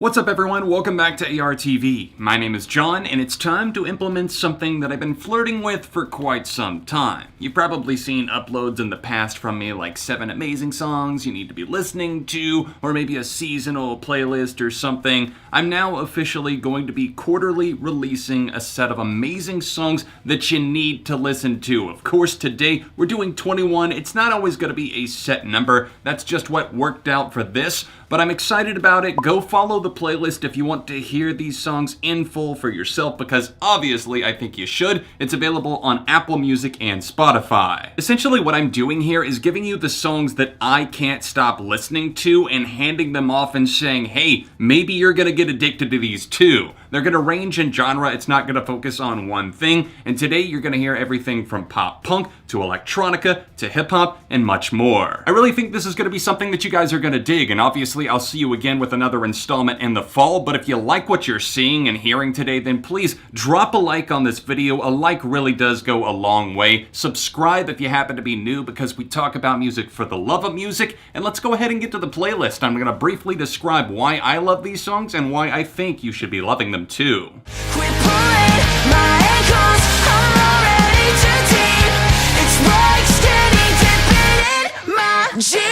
What's up everyone, welcome back to ARTV. My name is John, and it's time to implement something that I've been flirting with for quite some time. You've probably seen uploads in the past from me like 7 amazing songs you need to be listening to, or maybe a seasonal playlist or something. I'm now officially going to be quarterly releasing a set of amazing songs that you need to listen to. Of course, today we're doing 21. It's not always going to be a set number, that's just what worked out for this. But I'm excited about it. Go follow the playlist if you want to hear these songs in full for yourself, because obviously I think you should. It's available on Apple Music and Spotify. Essentially what I'm doing here is giving you the songs that I can't stop listening to and handing them off and saying, hey, maybe you're gonna get addicted to these too. They're gonna range in genre, it's not gonna focus on one thing, and today you're gonna hear everything from pop punk to electronica to hip hop and much more. I really think this is gonna be something that you guys are gonna dig, and obviously I'll see you again with another installment in the fall, but if you like what you're seeing and hearing today, then please drop a like on this video. A like really does go a long way. Subscribe if you happen to be new, because we talk about music for the love of music, and let's go ahead and get to the playlist. I'm gonna briefly describe why I love these songs and why I think you should be loving them too. Quit pulling my ankles, I'm already too deep. It's like steady dipping in my jeans.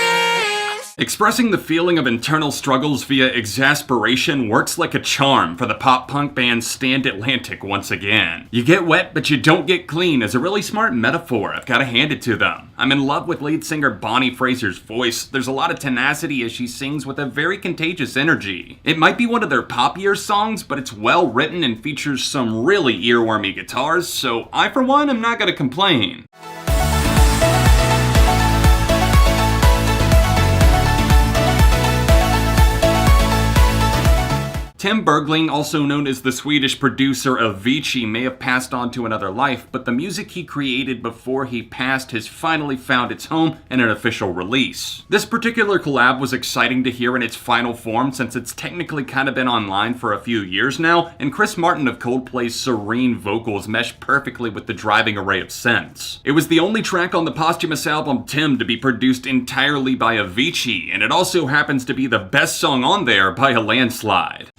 Expressing the feeling of internal struggles via exasperation works like a charm for the pop punk band Stand Atlantic once again. You get wet but you don't get clean is a really smart metaphor, I've gotta hand it to them. I'm in love with lead singer Bonnie Fraser's voice. There's a lot of tenacity as she sings with a very contagious energy. It might be one of their poppier songs, but it's well written and features some really earwormy guitars, so I for one am not gonna complain. Tim Bergling, also known as the Swedish producer AVICII, may have passed on to another life, but the music he created before he passed has finally found its home in an official release. This particular collab was exciting to hear in its final form, since it's technically kind of been online for a few years now, and Chris Martin of Coldplay's serene vocals mesh perfectly with the driving array of synths. It was the only track on the posthumous album Tim to be produced entirely by AVICII, and it also happens to be the best song on there by a landslide.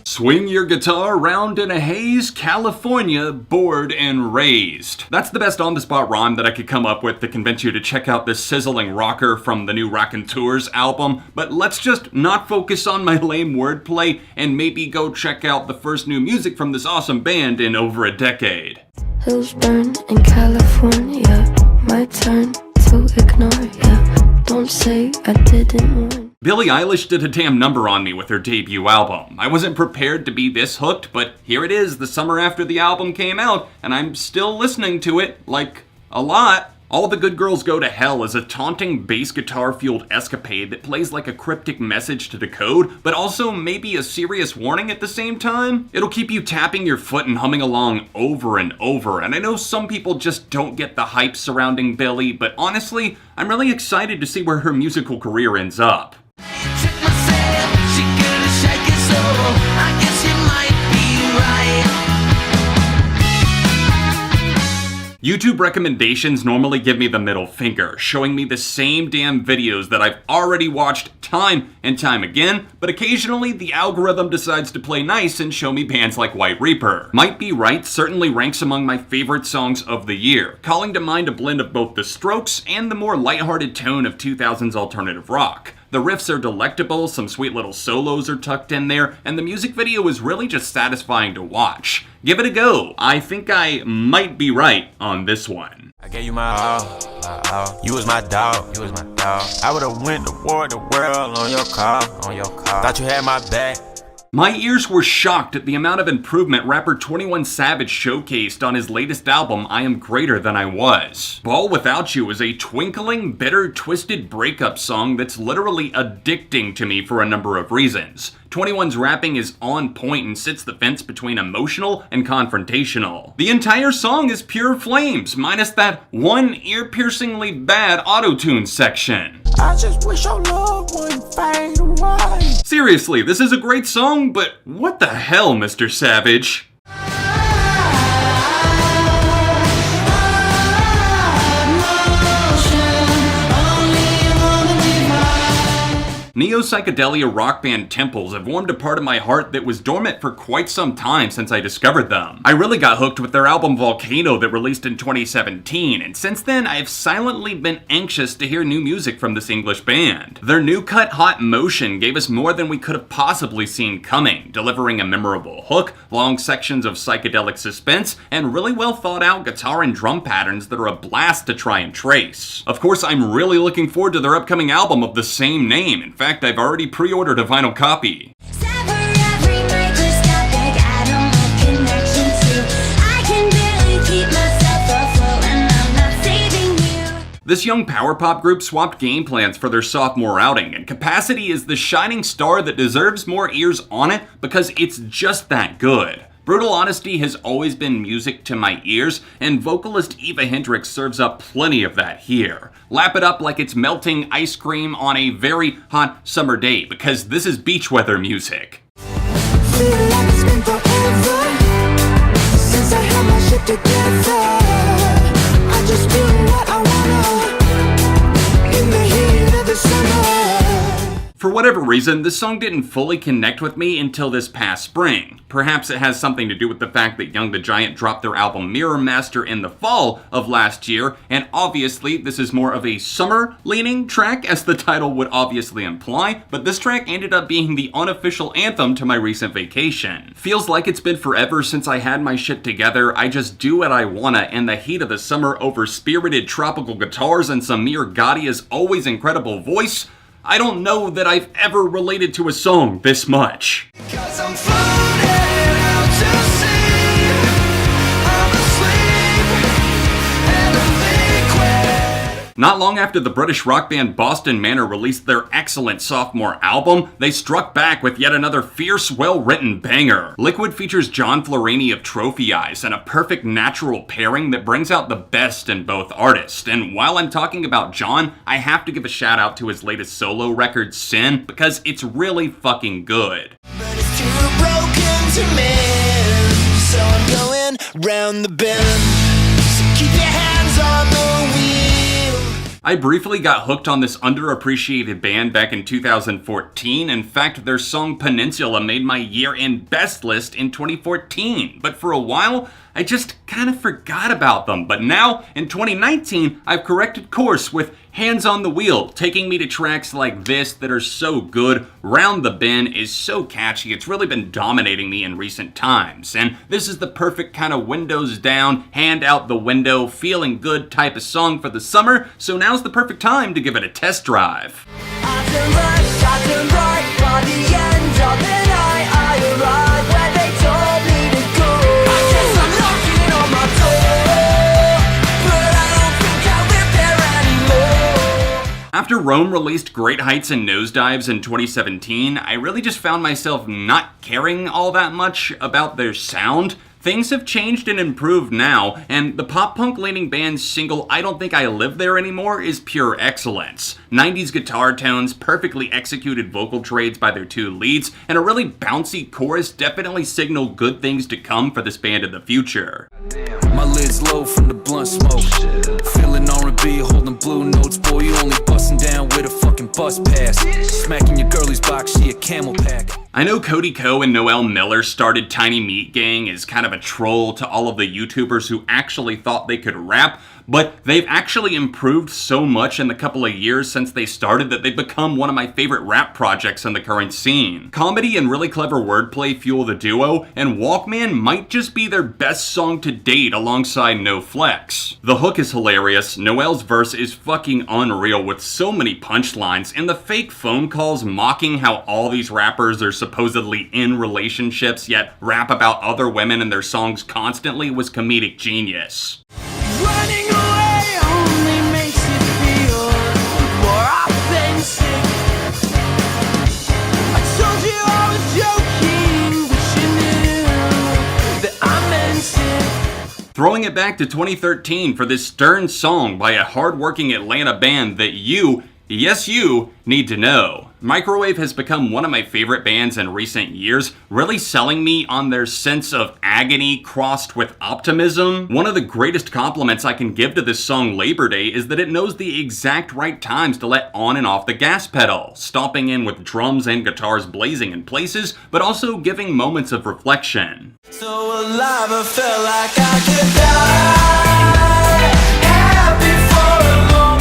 Swing your guitar round in a haze, California, bored and raised. That's the best on-the-spot rhyme that I could come up with to convince you to check out this sizzling rocker from the new RACONTEURS album, but let's just not focus on my lame wordplay and maybe go check out the first new music from this awesome band in over a decade. Hills burn in California, my turn to ignore ya. Don't say I didn't warn. Billie Eilish did a damn number on me with her debut album. I wasn't prepared to be this hooked, but here it is the summer after the album came out, and I'm still listening to it, like, a lot. All the Good Girls Go to Hell is a taunting bass guitar-fueled escapade that plays like a cryptic message to decode, but also maybe a serious warning at the same time. It'll keep you tapping your foot and humming along over and over, and I know some people just don't get the hype surrounding Billie, but honestly, I'm really excited to see where her musical career ends up. YouTube recommendations normally give me the middle finger, showing me the same damn videos that I've already watched time and time again, but occasionally the algorithm decides to play nice and show me bands like White Reaper. Might Be Right certainly ranks among my favorite songs of the year, calling to mind a blend of both the Strokes and the more lighthearted tone of 2000s alternative rock. The riffs are delectable, some sweet little solos are tucked in there, and the music video is really just satisfying to watch. Give it a go. I think I might be right on this one. I gave you my all. You was my dog. I would've went to war the world on your car. Thought you had my back. My ears were shocked at the amount of improvement rapper 21 Savage showcased on his latest album, I Am Greater Than I Was. Ball Without You is a twinkling, bitter, twisted breakup song that's literally addicting to me for a number of reasons. 21's rapping is on point and sits the fence between emotional and confrontational. The entire song is pure flames, minus that one ear-piercingly bad auto-tune section. I just wish your love wouldn't fade away. Seriously, this is a great song, but what the hell, Mr. Savage? Neo-psychedelia rock band Temples have warmed a part of my heart that was dormant for quite some time since I discovered them. I really got hooked with their album Volcano that released in 2017, and since then I have silently been anxious to hear new music from this English band. Their new cut Hot Motion gave us more than we could have possibly seen coming, delivering a memorable hook, long sections of psychedelic suspense, and really well thought out guitar and drum patterns that are a blast to try and trace. Of course, I'm really looking forward to their upcoming album of the same name. In fact, I've already pre-ordered a vinyl copy. This young power pop group swapped game plans for their sophomore outing, and Capacity is the shining star that deserves more ears on it because it's just that good. Brutal Honesty has always been music to my ears, and vocalist Eva Hendricks serves up plenty of that here. Lap it up like it's melting ice cream on a very hot summer day, because this is beach weather music. Feel like it's been forever since I held my shit together. I just do what I wanna in the heat of the summer. For whatever reason, this song didn't fully connect with me until this past spring. Perhaps it has something to do with the fact that Young the Giant dropped their album Mirror Master in the fall of last year, and obviously this is more of a summer-leaning track, as the title would obviously imply, but this track ended up being the unofficial anthem to my recent vacation. Feels like it's been forever since I had my shit together. I just do what I wanna, and the heat of the summer over spirited tropical guitars and Samir Ghadia's always incredible voice. I don't know that I've ever related to a song this much. 'Cause I'm floating out to sea. I'm asleep and I'm liquid. Not long after the British rock band Boston Manor released their excellent sophomore album, they struck back with yet another fierce, well-written banger. Liquid features John Florini of Trophy Eyes and a perfect natural pairing that brings out the best in both artists. And while I'm talking about John, I have to give a shout out to his latest solo record, Sin, because it's really fucking good. But it's too broken to mend, so I'm going round the bend. So keep your hands on the wheel. I briefly got hooked on this underappreciated band back in 2014. In fact, their song Peninsula made my year-end best list in 2014. But for a while, I just kind of forgot about them. But now, in 2019, I've corrected course with Hands on the Wheel, taking me to tracks like this that are so good. Round the Bend is so catchy, it's really been dominating me in recent times. And this is the perfect kind of windows down, hand out the window, feeling good type of song for the summer, so now's the perfect time to give it a test drive. I turn left, I turn right, by the end of the night I arrive where they told me to go. I guess I'm knocking on my door, but I don't think I live there anymore. After Rome released Great Heights and Nosedives in 2017, I really just found myself not caring all that much about their sound. Things have changed and improved now, and the pop-punk leaning band's single I Don't Think I Live There Anymore is pure excellence. 90s guitar tones, perfectly executed vocal trades by their two leads, and a really bouncy chorus definitely signal good things to come for this band in the future. My lid's low from the blunt smoke. Feeling R&B, holding blue notes. Boy, you only busting down with a fucking bus pass. Smacking your girlie's box, she a camel pack. I know Cody Ko and Noel Miller started Tiny Meat Gang as kind of a troll to all of the YouTubers who actually thought they could rap, but they've actually improved so much in the couple of years since they started that they've become one of my favorite rap projects in the current scene. Comedy and really clever wordplay fuel the duo, and Walkman might just be their best song to date alongside No Flex. The hook is hilarious, Noel's verse is fucking unreal with so many punchlines, and the fake phone calls mocking how all these rappers are supposedly in relationships yet rap about other women in their songs constantly was comedic genius. Running away only makes you feel more authentic. I told you I was joking, but you knew that I meant it. Throwing it back to 2013 for this stern song by a hardworking Atlanta band that you, yes you, need to know. Microwave has become one of my favorite bands in recent years, really selling me on their sense of agony crossed with optimism. One of the greatest compliments I can give to this song Labor Day is that it knows the exact right times to let on and off the gas pedal, stomping in with drums and guitars blazing in places, but also giving moments of reflection. So alive, I felt like I could die. Happy for a moment.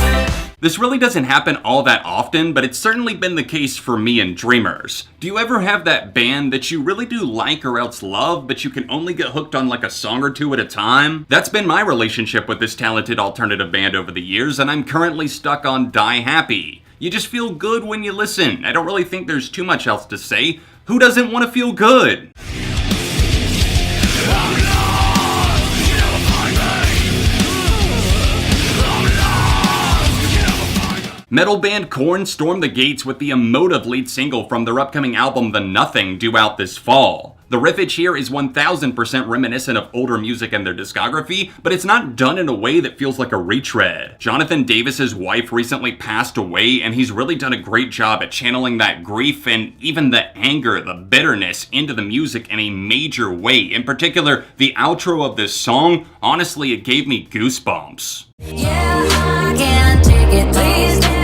This really doesn't happen all that often, but it's certainly been the case for me and Dreamers. Do you ever have that band that you really do like or else love, but you can only get hooked on like a song or two at a time? That's been my relationship with this talented alternative band over the years, and I'm currently stuck on Die Happy. You just feel good when you listen. I don't really think there's too much else to say. Who doesn't want to feel good? Metal band Korn stormed the gates with the emotive lead single from their upcoming album The Nothing due out this fall. The riffage here is 1000% reminiscent of older music in their discography, but it's not done in a way that feels like a retread. Jonathan Davis's wife recently passed away, and he's really done a great job at channeling that grief and even the anger, the bitterness into the music in a major way. In particular, the outro of this song, honestly, it gave me goosebumps. Yeah, I can't take it, please demonstrate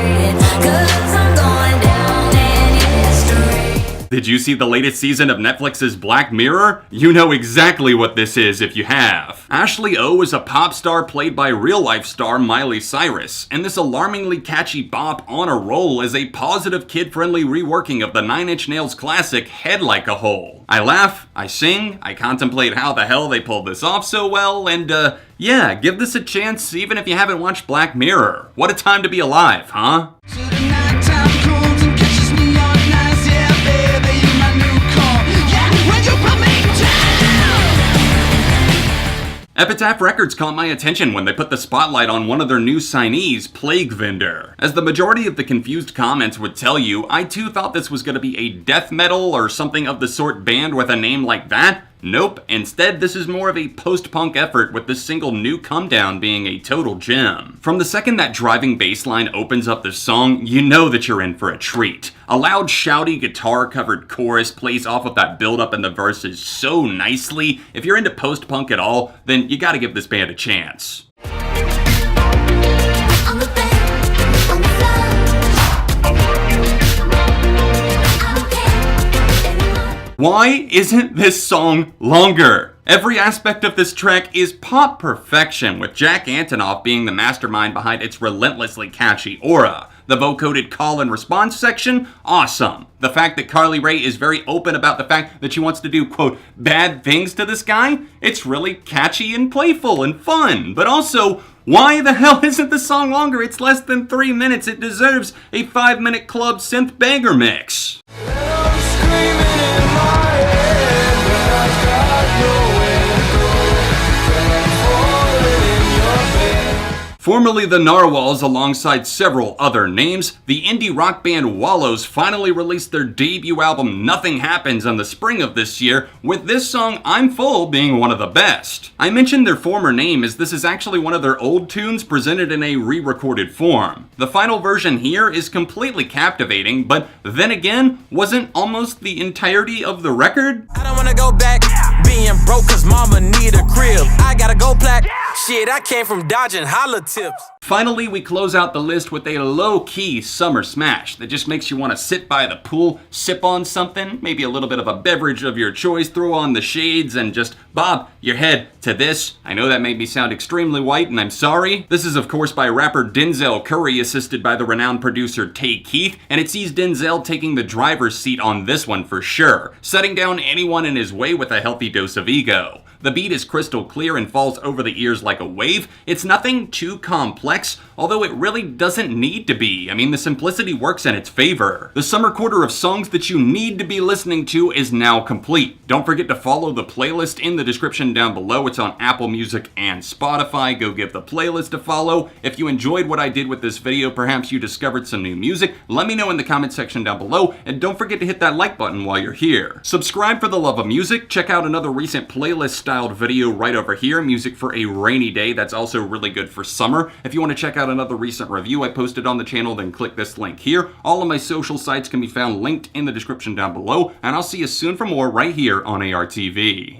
it, 'cause I'm going down in history. Did you see the latest season of Netflix's Black Mirror? You know exactly what this is if you have. Ashley O is a pop star played by real-life star Miley Cyrus, and this alarmingly catchy bop On a Roll is a positive kid-friendly reworking of the Nine Inch Nails classic Head Like a Hole. I laugh, I sing, I contemplate how the hell they pulled this off so well, and yeah, give this a chance even if you haven't watched Black Mirror. What a time to be alive, huh? So the nighttime comes and catches me on nights. Yeah, baby, you're my new Korn. Yeah, when you put me down. Epitaph Records caught my attention when they put the spotlight on one of their new signees, Plague Vendor. As the majority of the confused comments would tell you, I too thought this was going to be a death metal or something of the sort band with a name like that. Nope, instead this is more of a post-punk effort with this single new COMEDOWN being a total gem. From the second that driving bass line opens up the song, you know that you're in for a treat. A loud shouty guitar-covered chorus plays off of that build-up in the verses so nicely. If you're into post-punk at all, then you gotta give this band a chance. On the bed, on the floor. I don't care anymore. Why isn't this song longer? Every aspect of this track is pop perfection, with Jack Antonoff being the mastermind behind its relentlessly catchy aura. The vocoded call and response section, awesome. The fact that Carly Rae is very open about the fact that she wants to do, quote, bad things to this guy, it's really catchy and playful and fun. But also, why the hell isn't the song longer? It's less than 3 minutes. It deserves a 5-minute club synth banger mix. I'm screaming in my head, but I've got nowhere to go. And I'm falling in your bed. Formerly the Narwhals alongside several other names, the indie rock band Wallows finally released their debut album Nothing Happens in the spring of this year, with this song I'm Full being one of the best. I mentioned their former name as this is actually one of their old tunes presented in a re-recorded form. The final version here is completely captivating, but then again, wasn't almost the entirety of the record? I don't wanna go back, being broke cause mama need a crib. I gotta go plaque, shit, I came from dodging holla tips. Finally, we close out the list with a low-key summer smash that just makes you want to sit by the pool, sip on something, maybe a little bit of a beverage of your choice, throw on the shades, and just bob your head to this. I know that made me sound extremely white, and I'm sorry. This is, of course, by rapper Denzel Curry, assisted by the renowned producer Tay Keith, and it sees Denzel taking the driver's seat on this one for sure, setting down anyone in his way with a healthy dose of ego. The beat is crystal clear and falls over the ears like a wave. It's nothing too complex, although it really doesn't need to be. I mean, the simplicity works in its favor. The summer quarter of songs that you need to be listening to is now complete. Don't forget to follow the playlist in the description down below. It's on Apple Music and Spotify. Go give the playlist a follow. If you enjoyed what I did with this video, perhaps you discovered some new music, let me know in the comment section down below, and don't forget to hit that like button while you're here. Subscribe for the love of music. Check out another recent playlist styled video right over here, music for a rainy day. That's also really good for summer. If you want to check out another recent review I posted on the channel, then click this link here. All of my social sites can be found linked in the description down below, and I'll see you soon for more right here on ARTV.